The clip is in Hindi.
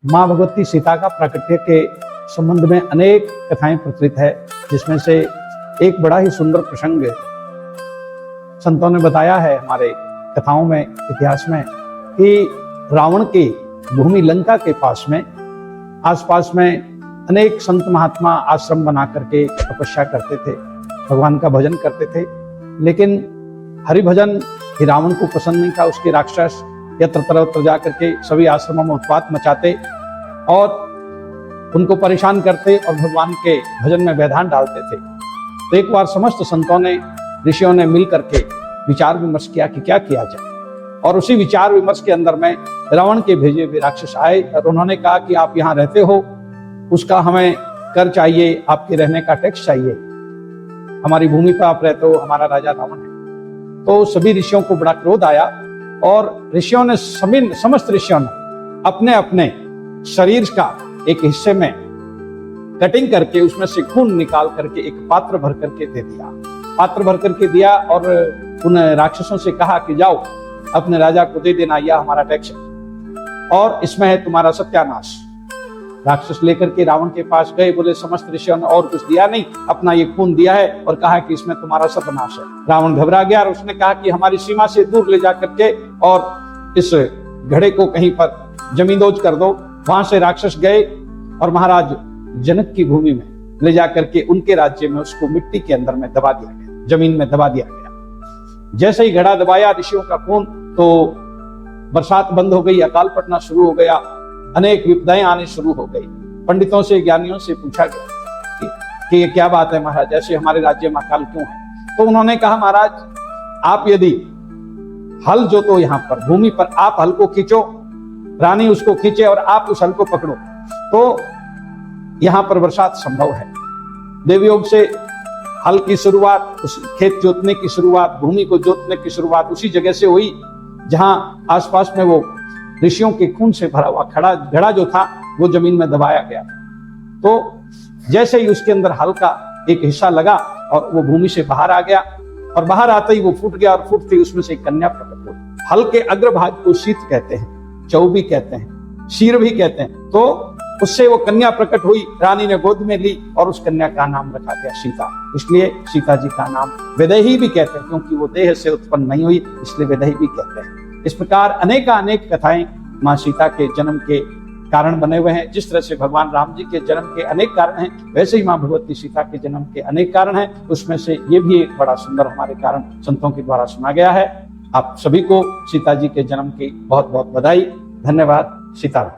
माँ भगवती सीता का प्राकट्य के संबंध में अनेक कथाएं प्रचलित है, जिसमें से एक बड़ा ही सुंदर प्रसंग संतों ने बताया है हमारे कथाओं में, इतिहास में, कि रावण की भूमि लंका के पास में आसपास में अनेक संत महात्मा आश्रम बना करके तपस्या करते थे, भगवान का भजन करते थे। लेकिन हरि भजन ही रावण को पसंद नहीं था। उसके राक्षस यत्र तरत्र जा करके सभी आश्रमों में उत्पात मचाते और उनको परेशान करते और भगवान के भजन में व्यवधान डालते थे। तो एक बार समस्त संतों ने, ऋषियों ने मिल करके विचार विमर्श किया कि क्या किया जाए। और उसी विचार विमर्श के अंदर में रावण के भेजे हुए राक्षस आए और उन्होंने कहा कि आप यहाँ रहते हो, उसका हमें कर चाहिए, आपके रहने का टैक्स चाहिए, हमारी भूमि पर आप रहते हो, हमारा राजा रावण है। तो सभी ऋषियों को बड़ा क्रोध आया और ऋषियों ने, समस्त ऋषियों ने अपने अपने शरीर का एक हिस्से में कटिंग करके उसमें से खून निकाल करके एक पात्र भर करके दे दिया। पात्र भर करके दिया और उन राक्षसों से कहा कि जाओ अपने राजा को दे देना, यह हमारा टैक्स है और इसमें है तुम्हारा सत्यानाश। राक्षस लेकर के रावण के पास गए, बोले समस्त ऋषियों ने और कुछ दिया नहीं, अपना ये खून दिया है और कहा कि इसमें तुम्हारा सर्वनाश है। रावण घबरा गया और उसने कहा कि हमारी सीमा से दूर ले जा करके और इस घड़े को कहीं पर जमींदोज कर दो। वहां से राक्षस गए और महाराज जनक की भूमि में ले जा करके उनके राज्य में उसको मिट्टी के अंदर में दबा दिया गया, जमीन में दबा दिया गया। जैसे ही घड़ा दबाया ऋषियों का खून, तो बरसात बंद हो गई, अकाल पड़ना शुरू हो गया, अनेक विपदाएं आने शुरू हो गई। पंडितों से, ज्ञानियों से पूछा गया कि ये क्या बात है महाराज, ऐसे हमारे राज्य में अकाल क्यों है। तो उन्होंने कहा महाराज, आप यदि हल जोतो यहाँ पर भूमि पर, आप हल को खींचो, रानी उसको खींचे और आप उस हल को पकड़ो, तो यहाँ पर बरसात संभव है। देवयोग से हल की शुरुआत, उस खेत जोतने की शुरुआत, भूमि को जोतने की शुरुआत उसी जगह से हुई जहां आसपास में वो ऋषियों के खून से भरा हुआ घड़ा जो था वो जमीन में दबाया गया। तो जैसे ही उसके अंदर हल का एक हिस्सा लगा और वो भूमि से बाहर आ गया और बाहर आते ही वो फूट गया और फूटते ही उसमें से एक कन्या प्रकट हुई। हल के अग्रभाग को शीत कहते हैं, चौ भी कहते हैं, शीर भी कहते हैं। तो उससे वो कन्या प्रकट हुई, रानी ने गोद में ली और उस कन्या का नाम रखा गया सीता। इसलिए सीता जी का नाम वैदेही भी कहते हैं, क्योंकि वो देह से उत्पन्न नहीं हुई, इसलिए वैदेही भी कहते हैं। इस प्रकार अनेक कथाएं माँ सीता के जन्म के कारण बने हुए हैं। जिस तरह से भगवान राम जी के जन्म के अनेक कारण हैं, वैसे ही माँ भगवती सीता के जन्म के अनेक कारण हैं। उसमें से ये भी एक बड़ा सुंदर हमारे कारण संतों के द्वारा सुना गया है। आप सभी को सीता जी के जन्म की बहुत बहुत बधाई, धन्यवाद। सीताराम।